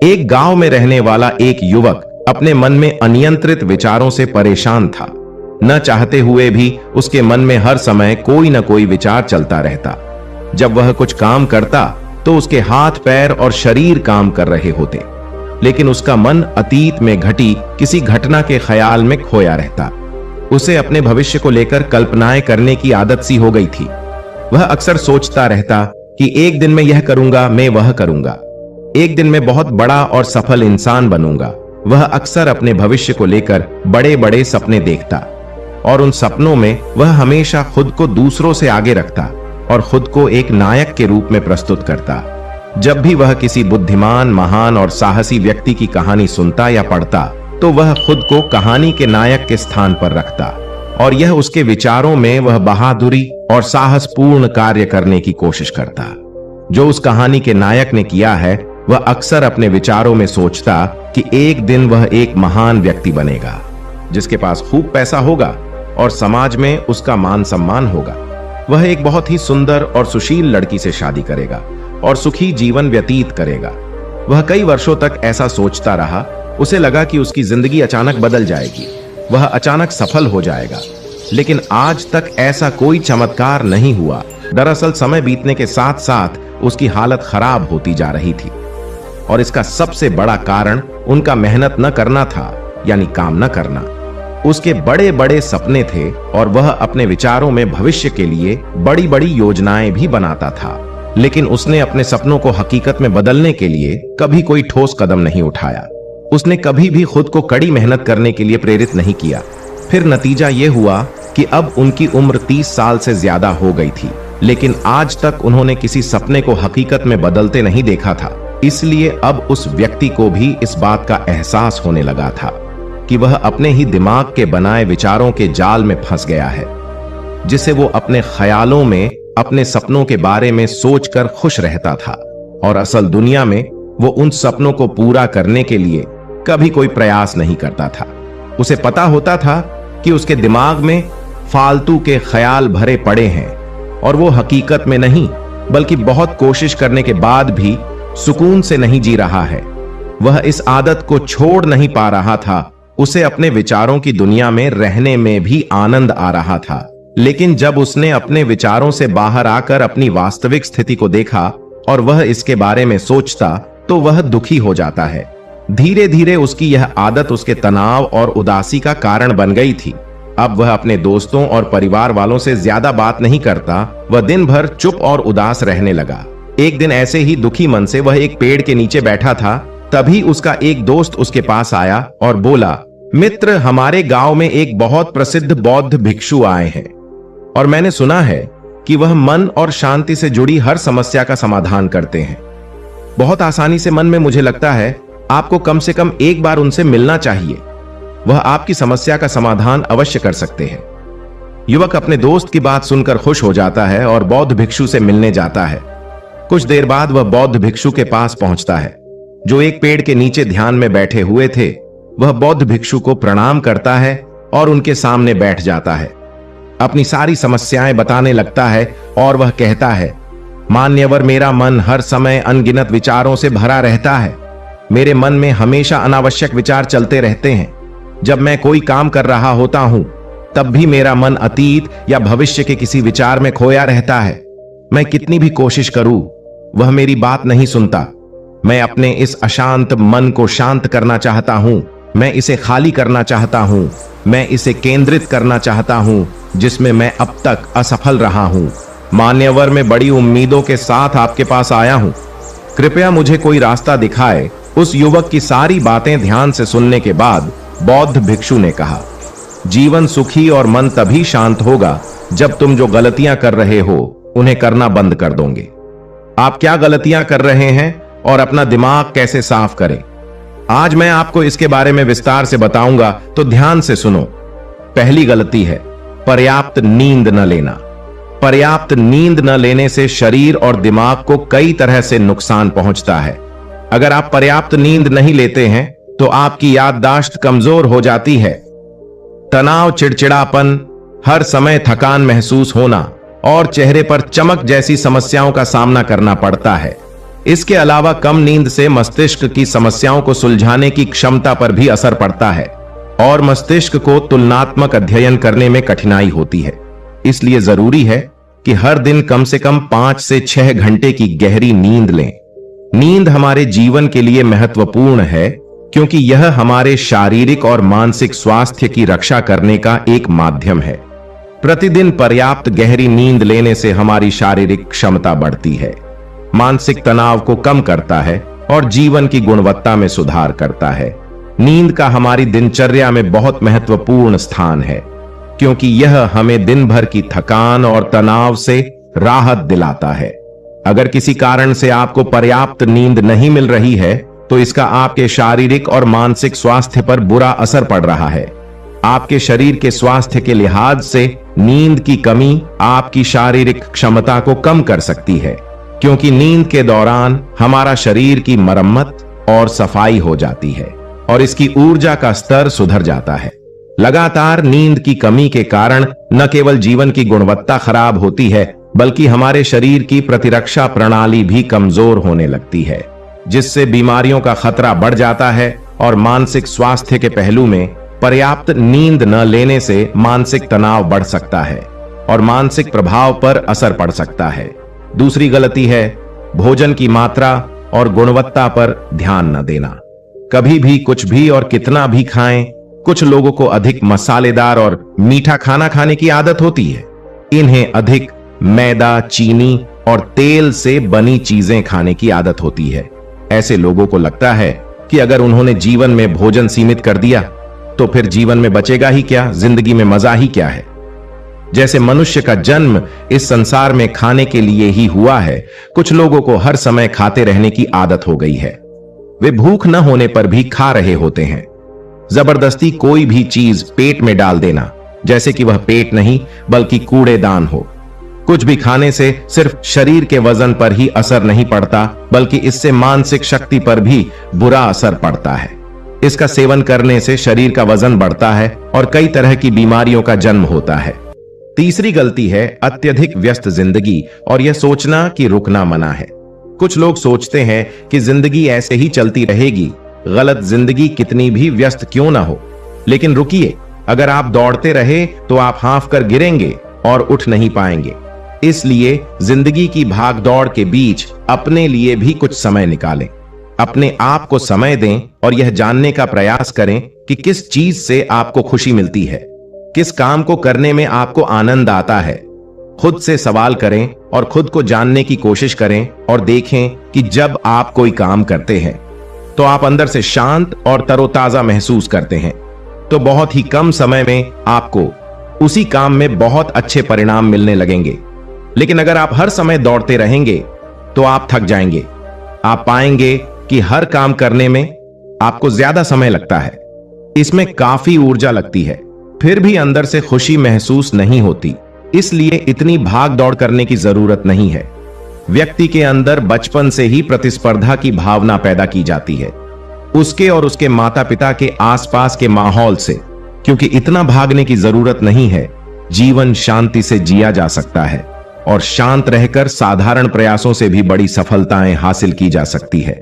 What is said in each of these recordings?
एक गांव में रहने वाला एक युवक अपने मन में अनियंत्रित विचारों से परेशान था। न चाहते हुए भी उसके मन में हर समय कोई न कोई विचार चलता रहता। जब वह कुछ काम करता तो उसके हाथ पैर और शरीर काम कर रहे होते, लेकिन उसका मन अतीत में घटी किसी घटना के ख्याल में खोया रहता। उसे अपने भविष्य को लेकर कल्पनाएं करने की आदत सी हो गई थी। वह अक्सर सोचता रहता कि एक दिन मैं यह करूंगा, मैं वह करूंगा, एक दिन मैं बहुत बड़ा और सफल इंसान बनूंगा। वह अक्सर अपने भविष्य को लेकर बड़े बड़े सपने देखता और उन सपनों में वह हमेशा खुद को दूसरों से आगे रखता और खुद को एक नायक के रूप में प्रस्तुत करता। जब भी वह किसी बुद्धिमान, महान और साहसी व्यक्ति की कहानी सुनता या पढ़ता तो वह खुद को कहानी के नायक के स्थान पर रखता और यह उसके विचारों में वह बहादुरी और साहसपूर्ण कार्य करने की कोशिश करता। जो उस कहानी के नायक ने किया है वह अक्सर अपने विचारों में सोचता कि एक दिन वह एक महान व्यक्ति बनेगा, जिसके पास खूब पैसा होगा और समाज में उसका मान सम्मान होगा। वह एक बहुत ही सुंदर और सुशील लड़की से शादी करेगा और सुखी जीवन व्यतीत करेगा। वह कई वर्षों तक ऐसा सोचता रहा। उसे लगा कि उसकी जिंदगी अचानक बदल जाएगी, वह अचानक सफल हो जाएगा, लेकिन आज तक ऐसा कोई चमत्कार नहीं हुआ। दरअसल समय बीतने के साथ साथ उसकी हालत खराब होती जा रही थी और इसका सबसे बड़ा कारण उनका मेहनत न करना था, यानी काम न करना। उसके बड़े बड़े सपने थे और वह अपने विचारों में भविष्य के लिए बड़ी बड़ी योजनाएं भी बनाता था, लेकिन उसने अपने सपनों को हकीकत में बदलने के लिए कभी कोई ठोस कदम नहीं उठाया। उसने कभी भी खुद को कड़ी मेहनत करने के लिए प्रेरित नहीं किया। फिर नतीजा यह हुआ कि अब उनकी उम्र 30 साल से ज्यादा हो गई थी, लेकिन आज तक उन्होंने किसी सपने को हकीकत में बदलते नहीं देखा था। इसलिए अब उस व्यक्ति को भी इस बात का एहसास होने लगा था कि वह अपने ही दिमाग के बनाए विचारों के जाल में फंस गया है, जिसे वो अपने ख्यालों में अपने सपनों के बारे में सोचकर खुश रहता था और असल दुनिया में वो उन सपनों को पूरा करने के लिए कभी कोई प्रयास नहीं करता था। उसे पता होता था कि उसके दिमाग में फालतू के ख्याल भरे पड़े हैं और वो हकीकत में नहीं बल्कि बहुत कोशिश करने के बाद भी सुकून से नहीं जी रहा है। वह इस आदत को छोड़ नहीं पा रहा था। उसे अपने विचारों की दुनिया में रहने में भी आनंद आ रहा था, लेकिन जब उसने अपने विचारों से बाहर आकर अपनी वास्तविक स्थिति को देखा और वह इसके बारे में सोचता तो वह दुखी हो जाता है। धीरे धीरे उसकी यह आदत उसके तनाव और उदासी का कारण बन गई थी। अब वह अपने दोस्तों और परिवार वालों से ज्यादा बात नहीं करता। वह दिन भर चुप और उदास रहने लगा। एक दिन ऐसे ही दुखी मन से वह एक पेड़ के नीचे बैठा था। तभी उसका एक दोस्त उसके पास आया और बोला, मित्र, हमारे गांव में एक बहुत प्रसिद्ध बौद्ध भिक्षु आए हैं और मैंने सुना है कि वह मन और शांति से जुड़ी हर समस्या का समाधान करते हैं। बहुत आसानी से मन में मुझे लगता है आपको कम से कम एक बार उनसे मिलना चाहिए। वह आपकी समस्या का समाधान अवश्य कर सकते हैं। युवक अपने दोस्त की बात सुनकर खुश हो जाता है और बौद्ध भिक्षु से मिलने जाता है। कुछ देर बाद वह बौद्ध भिक्षु के पास पहुंचता है, जो एक पेड़ के नीचे ध्यान में बैठे हुए थे। वह बौद्ध भिक्षु को प्रणाम करता है और उनके सामने बैठ जाता है। अपनी सारी समस्याएं बताने लगता है और वह कहता है, मान्यवर, मेरा मन हर समय अनगिनत विचारों से भरा रहता है। मेरे मन में हमेशा अनावश्यक विचार चलते रहते हैं। जब मैं कोई काम कर रहा होता हूं तब भी मेरा मन अतीत या भविष्य के किसी विचार में खोया रहता है। मैं कितनी भी कोशिश करूं वह मेरी बात नहीं सुनता। मैं अपने इस अशांत मन को शांत करना चाहता हूं। मैं इसे खाली करना चाहता हूं। मैं इसे केंद्रित करना चाहता हूं, जिसमें मैं अब तक असफल रहा हूं। मान्यवर, मैं बड़ी उम्मीदों के साथ आपके पास आया हूं। कृपया मुझे कोई रास्ता दिखाए। उस युवक की सारी बातें ध्यान से सुनने के बाद बौद्ध भिक्षु ने कहा, जीवन सुखी और मन तभी शांत होगा जब तुम जो गलतियां कर रहे हो उन्हें करना बंद कर दोगे। आप क्या गलतियां कर रहे हैं और अपना दिमाग कैसे साफ करें, आज मैं आपको इसके बारे में विस्तार से बताऊंगा, तो ध्यान से सुनो। पहली गलती है पर्याप्त नींद न लेना। पर्याप्त नींद न लेने से शरीर और दिमाग को कई तरह से नुकसान पहुंचता है। अगर आप पर्याप्त नींद नहीं लेते हैं तो आपकी याददाश्त कमजोर हो जाती है। तनाव, चिड़चिड़ापन, हर समय थकान महसूस होना और चेहरे पर चमक जैसी समस्याओं का सामना करना पड़ता है। इसके अलावा कम नींद से मस्तिष्क की समस्याओं को सुलझाने की क्षमता पर भी असर पड़ता है और मस्तिष्क को तुलनात्मक अध्ययन करने में कठिनाई होती है। इसलिए जरूरी है कि हर दिन कम से कम 5 से 6 घंटे की गहरी नींद लें। नींद हमारे जीवन के लिए महत्वपूर्ण है क्योंकि यह हमारे शारीरिक और मानसिक स्वास्थ्य की रक्षा करने का एक माध्यम है। प्रतिदिन पर्याप्त गहरी नींद लेने से हमारी शारीरिक क्षमता बढ़ती है, मानसिक तनाव को कम करता है और जीवन की गुणवत्ता में सुधार करता है। नींद का हमारी दिनचर्या में बहुत महत्वपूर्ण स्थान है क्योंकि यह हमें दिन भर की थकान और तनाव से राहत दिलाता है। अगर किसी कारण से आपको पर्याप्त नींद नहीं मिल रही है तो इसका आपके शारीरिक और मानसिक स्वास्थ्य पर बुरा असर पड़ रहा है। आपके शरीर के स्वास्थ्य के लिहाज से नींद की कमी आपकी शारीरिक क्षमता को कम कर सकती है क्योंकि नींद के दौरान हमारा शरीर की मरम्मत और सफाई हो जाती है और इसकी ऊर्जा का स्तर सुधर जाता है। लगातार नींद की कमी के कारण न केवल जीवन की गुणवत्ता खराब होती है बल्कि हमारे शरीर की प्रतिरक्षा प्रणाली भी कमजोर होने लगती है, जिससे बीमारियों का खतरा बढ़ जाता है। और मानसिक स्वास्थ्य के पहलू में पर्याप्त नींद न लेने से मानसिक तनाव बढ़ सकता है और मानसिक प्रभाव पर असर पड़ सकता है। दूसरी गलती है भोजन की मात्रा और गुणवत्ता पर ध्यान न देना। कभी भी कुछ भी और कितना भी खाएं। कुछ लोगों को अधिक मसालेदार और मीठा खाना खाने की आदत होती है। इन्हें अधिक मैदा, चीनी और तेल से बनी चीजें खाने की आदत होती है। ऐसे लोगों को लगता है कि अगर उन्होंने जीवन में भोजन सीमित कर दिया तो फिर जीवन में बचेगा ही क्या, जिंदगी में मजा ही क्या है। जैसे मनुष्य का जन्म इस संसार में खाने के लिए ही हुआ है, कुछ लोगों को हर समय खाते रहने की आदत हो गई है। वे भूख न होने पर भी खा रहे होते हैं। जबरदस्ती कोई भी चीज पेट में डाल देना, जैसे कि वह पेट नहीं बल्कि कूड़ेदान हो। कुछ भी खाने से सिर्फ शरीर के वजन पर ही असर नहीं पड़ता बल्कि इससे मानसिक शक्ति पर भी बुरा असर पड़ता है। इसका सेवन करने से शरीर का वजन बढ़ता है और कई तरह की बीमारियों का जन्म होता है। तीसरी गलती है अत्यधिक व्यस्त जिंदगी और यह सोचना कि रुकना मना है। कुछ लोग सोचते हैं कि जिंदगी ऐसे ही चलती रहेगी। गलत। जिंदगी कितनी भी व्यस्त क्यों ना हो, लेकिन रुकिए, अगर आप दौड़ते रहे तो आप हांफ कर गिरेंगे और उठ नहीं पाएंगे। इसलिए जिंदगी की भाग दौड़ के बीच अपने लिए भी कुछ समय निकालें। अपने आप को समय दें और यह जानने का प्रयास करें कि किस चीज से आपको खुशी मिलती है, किस काम को करने में आपको आनंद आता है। खुद से सवाल करें और खुद को जानने की कोशिश करें और देखें कि जब आप कोई काम करते हैं तो आप अंदर से शांत और तरोताजा महसूस करते हैं, तो बहुत ही कम समय में आपको उसी काम में बहुत अच्छे परिणाम मिलने लगेंगे। लेकिन अगर आप हर समय दौड़ते रहेंगे तो आप थक जाएंगे। आप पाएंगे कि हर काम करने में आपको ज्यादा समय लगता है, इसमें काफी ऊर्जा लगती है, फिर भी अंदर से खुशी महसूस नहीं होती। इसलिए इतनी भाग दौड़ करने की जरूरत नहीं है। व्यक्ति के अंदर बचपन से ही प्रतिस्पर्धा की भावना पैदा की जाती है, उसके और उसके माता पिता के आसपास के माहौल से, क्योंकि इतना भागने की जरूरत नहीं है। जीवन शांति से जिया जा सकता है और शांत रहकर साधारण प्रयासों से भी बड़ी सफलताएं हासिल की जा सकती है।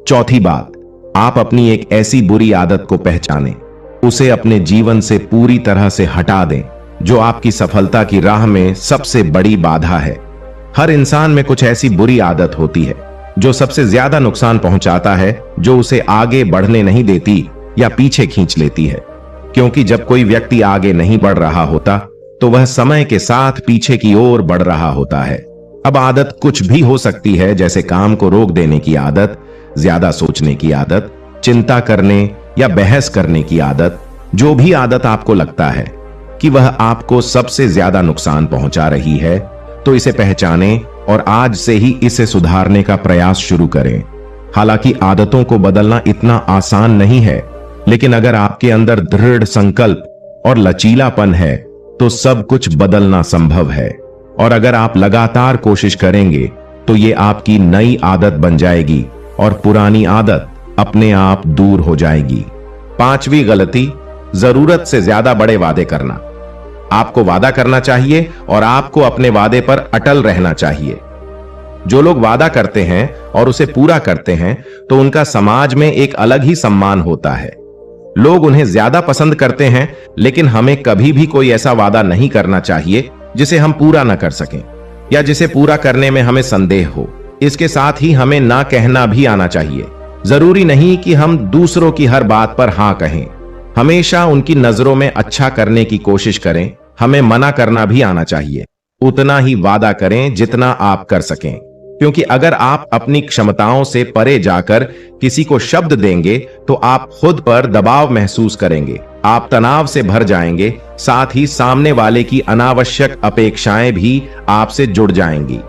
चौथी बात, आप अपनी एक ऐसी बुरी आदत को पहचानें, उसे अपने जीवन से पूरी तरह से हटा दें जो आपकी सफलता की राह में सबसे बड़ी बाधा है। हर इंसान में कुछ ऐसी बुरी आदत होती है जो सबसे ज्यादा नुकसान पहुंचाता है, जो उसे आगे बढ़ने नहीं देती या पीछे खींच लेती है। क्योंकि जब कोई व्यक्ति आगे नहीं बढ़ रहा होता तो वह समय के साथ पीछे की ओर बढ़ रहा होता है। अब आदत कुछ भी हो सकती है, जैसे काम को रोक देने की आदत, ज्यादा सोचने की आदत, चिंता करने या बहस करने की आदत। जो भी आदत आपको लगता है कि वह आपको सबसे ज्यादा नुकसान पहुंचा रही है, तो इसे पहचानें और आज से ही इसे सुधारने का प्रयास शुरू करें। हालांकि आदतों को बदलना इतना आसान नहीं है, लेकिन अगर आपके अंदर दृढ़ संकल्प और लचीलापन है तो सब कुछ बदलना संभव है। और अगर आप लगातार कोशिश करेंगे तो ये आपकी नई आदत बन जाएगी और पुरानी आदत अपने आप दूर हो जाएगी। पांचवी गलती, जरूरत से ज्यादा बड़े वादे करना। आपको वादा करना चाहिए और आपको अपने वादे पर अटल रहना चाहिए। जो लोग वादा करते हैं और उसे पूरा करते हैं तो उनका समाज में एक अलग ही सम्मान होता है। लोग उन्हें ज्यादा पसंद करते हैं, लेकिन हमें कभी भी कोई ऐसा वादा नहीं करना चाहिए जिसे हम पूरा न कर सकें या जिसे पूरा करने में हमें संदेह हो। इसके साथ ही हमें ना कहना भी आना चाहिए। जरूरी नहीं कि हम दूसरों की हर बात पर हां कहें। हमेशा उनकी नजरों में अच्छा करने की कोशिश करें। हमें मना करना भी आना चाहिए। उतना ही वादा करें जितना आप कर सकें, क्योंकि अगर आप अपनी क्षमताओं से परे जाकर किसी को शब्द देंगे तो आप खुद पर दबाव महसूस करेंगे, आप तनाव से भर जाएंगे, साथ ही सामने वाले की अनावश्यक अपेक्षाएं भी आपसे जुड़ जाएंगी।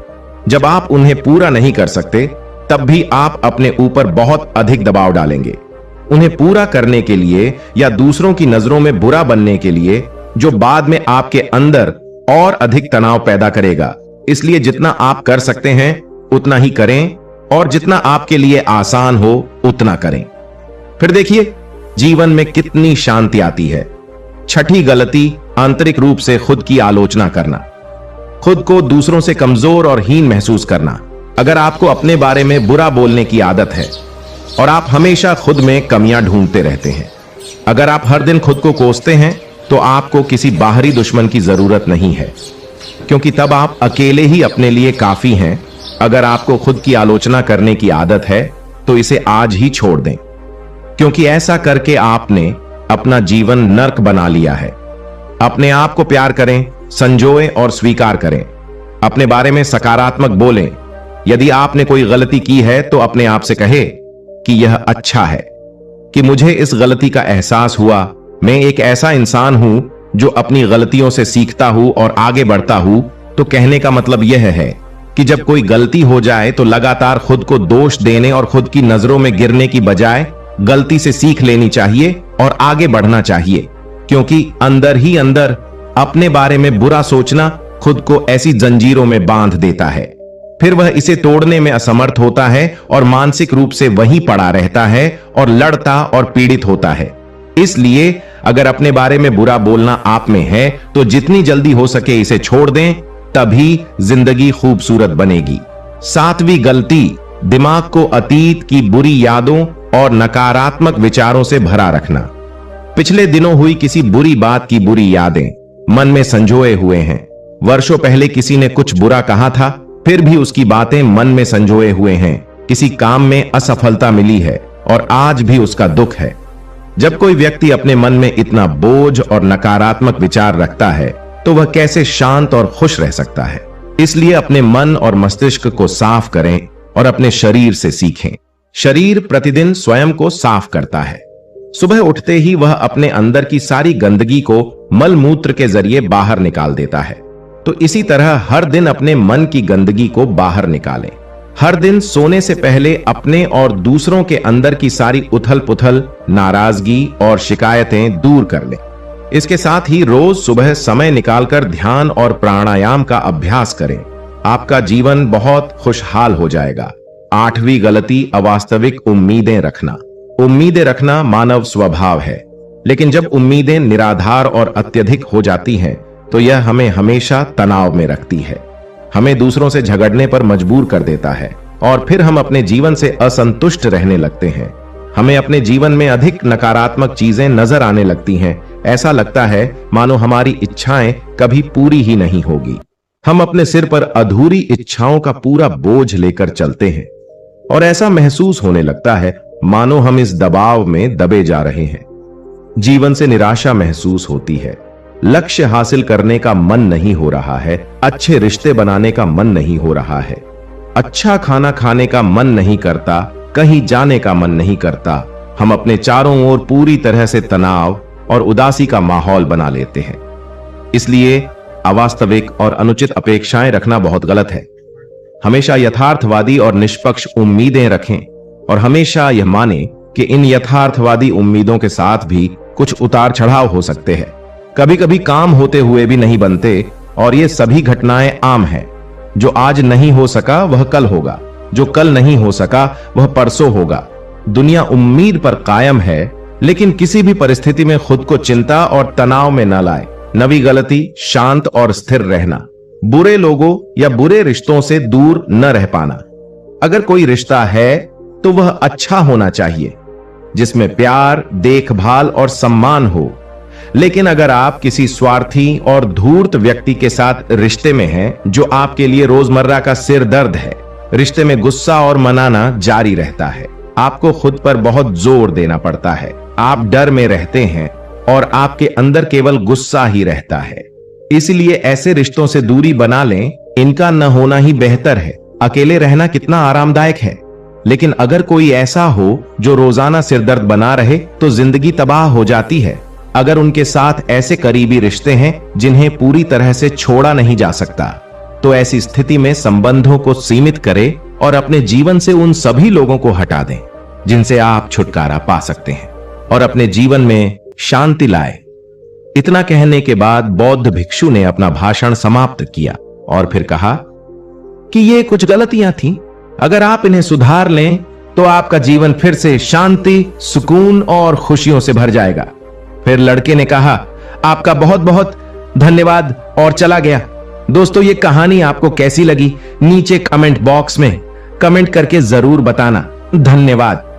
जब आप उन्हें पूरा नहीं कर सकते, तब भी आप अपने ऊपर बहुत अधिक दबाव डालेंगे, उन्हें पूरा करने के लिए या दूसरों की नजरों में बुरा बनने के लिए, जो बाद में आपके अंदर और अधिक तनाव पैदा करेगा। इसलिए जितना आप कर सकते हैं उतना ही करें, और जितना आपके लिए आसान हो उतना करें। फिर देखिए जीवन में कितनी शांति आती है। छठी गलती, आंतरिक रूप से खुद की आलोचना करना, खुद को दूसरों से कमजोर और हीन महसूस करना। अगर आपको अपने बारे में बुरा बोलने की आदत है और आप हमेशा खुद में कमियां ढूंढते रहते हैं, अगर आप हर दिन खुद को कोसते हैं, तो आपको किसी बाहरी दुश्मन की जरूरत नहीं है, क्योंकि तब आप अकेले ही अपने लिए काफी हैं। अगर आपको खुद की आलोचना करने की आदत है तो इसे आज ही छोड़ दें, क्योंकि ऐसा करके आपने अपना जीवन नर्क बना लिया है। अपने आप को प्यार करें, संजोएं और स्वीकार करें। अपने बारे में सकारात्मक बोलें। यदि आपने कोई गलती की है तो अपने आप से कहे कि यह अच्छा है कि मुझे इस गलती का एहसास हुआ। मैं एक ऐसा इंसान हूं जो अपनी गलतियों से सीखता हूं और आगे बढ़ता हूं। तो कहने का मतलब यह है कि जब कोई गलती हो जाए तो लगातार खुद को दोष देने और खुद की नजरों में गिरने की बजाय गलती से सीख लेनी चाहिए और आगे बढ़ना चाहिए, क्योंकि अंदर ही अंदर अपने बारे में बुरा सोचना खुद को ऐसी जंजीरों में बांध देता है। फिर वह इसे तोड़ने में असमर्थ होता है और मानसिक रूप से वहीं पड़ा रहता है और लड़ता और पीड़ित होता है। इसलिए अगर अपने बारे में बुरा बोलना आप में है तो जितनी जल्दी हो सके इसे छोड़ दें, तभी जिंदगी खूबसूरत बनेगी। सातवीं गलती, दिमाग को अतीत की बुरी यादों और नकारात्मक विचारों से भरा रखना। पिछले दिनों हुई किसी बुरी बात की बुरी यादें मन में संजोए हुए हैं। वर्षों पहले किसी ने कुछ बुरा कहा था, फिर भी उसकी बातें मन में संजोए हुए हैं। किसी काम में असफलता मिली है और आज भी उसका दुख है। जब कोई व्यक्ति अपने मन में इतना बोझ और नकारात्मक विचार रखता है तो वह कैसे शांत और खुश रह सकता है। इसलिए अपने मन और मस्तिष्क को साफ करें और अपने शरीर से सीखें। शरीर प्रतिदिन स्वयं को साफ करता है। सुबह उठते ही वह अपने अंदर की सारी गंदगी को मल मूत्र के जरिए बाहर निकाल देता है। तो इसी तरह हर दिन अपने मन की गंदगी को बाहर निकालें। हर दिन सोने से पहले अपने और दूसरों के अंदर की सारी उथल पुथल, नाराजगी और शिकायतें दूर कर लें। इसके साथ ही रोज सुबह समय निकालकर ध्यान और प्राणायाम का अभ्यास करें। आपका जीवन बहुत खुशहाल हो जाएगा। आठवीं गलती, अवास्तविक उम्मीदें रखना। उम्मीदें रखना मानव स्वभाव है, लेकिन जब उम्मीदें निराधार और अत्यधिक हो जाती हैं तो यह हमें हमेशा तनाव में रखती है, हमें दूसरों से झगड़ने पर मजबूर कर देता है और फिर हम अपने जीवन से असंतुष्ट रहने लगते हैं। हमें अपने जीवन में अधिक नकारात्मक चीजें नजर आने लगती हैं। ऐसा लगता है मानो हमारी इच्छाएं कभी पूरी ही नहीं होगी। हम अपने सिर पर अधूरी इच्छाओं का पूरा बोझ लेकर चलते हैं और ऐसा महसूस होने लगता है मानो हम इस दबाव में दबे जा रहे हैं। जीवन से निराशा महसूस होती है। लक्ष्य हासिल करने का मन नहीं हो रहा है। अच्छे रिश्ते बनाने का मन नहीं हो रहा है। अच्छा खाना खाने का मन नहीं करता। कहीं जाने का मन नहीं करता। हम अपने चारों ओर पूरी तरह से तनाव और उदासी का माहौल बना लेते हैं। इसलिए अवास्तविक और अनुचित अपेक्षाएं रखना बहुत गलत है। हमेशा यथार्थवादी और निष्पक्ष उम्मीदें रखें और हमेशा यह माने कि इन यथार्थवादी उम्मीदों के साथ भी कुछ उतार चढ़ाव हो सकते हैं। कभी कभी काम होते हुए भी नहीं बनते और ये सभी घटनाएं आम हैं। जो आज नहीं हो सका वह कल होगा, जो कल नहीं हो सका वह परसों होगा। दुनिया उम्मीद पर कायम है, लेकिन किसी भी परिस्थिति में खुद को चिंता और तनाव में न लाए। नवी गलती, शांत और स्थिर रहना। बुरे लोगों या बुरे रिश्तों से दूर न रह पाना। अगर कोई रिश्ता है तो वह अच्छा होना चाहिए, जिसमें प्यार, देखभाल और सम्मान हो। लेकिन अगर आप किसी स्वार्थी और धूर्त व्यक्ति के साथ रिश्ते में हैं, जो आपके लिए रोजमर्रा का सिर दर्द है, रिश्ते में गुस्सा और मनाना जारी रहता है। आपको खुद पर बहुत जोर देना पड़ता है, आप डर में रहते हैं और आपके अंदर केवल गुस्सा ही रहता है। इसलिए ऐसे रिश्तों से दूरी बना लें, इनका न होना ही बेहतर है। अकेले रहना कितना आरामदायक है, लेकिन अगर कोई ऐसा हो जो रोजाना सिरदर्द बना रहे तो जिंदगी तबाह हो जाती है। अगर उनके साथ ऐसे करीबी रिश्ते हैं जिन्हें पूरी तरह से छोड़ा नहीं जा सकता, तो ऐसी स्थिति में संबंधों को सीमित करें और अपने जीवन से उन सभी लोगों को हटा दें जिनसे आप छुटकारा पा सकते हैं और अपने जीवन में शांति लाए। इतना कहने के बाद बौद्ध भिक्षु ने अपना भाषण समाप्त किया और फिर कहा कि ये कुछ गलतियां थीं। अगर आप इन्हें सुधार लें तो आपका जीवन फिर से शांति, सुकून और खुशियों से भर जाएगा। फिर लड़के ने कहा, आपका बहुत बहुत धन्यवाद, और चला गया। दोस्तों, ये कहानी आपको कैसी लगी नीचे कमेंट बॉक्स में कमेंट करके जरूर बताना। धन्यवाद।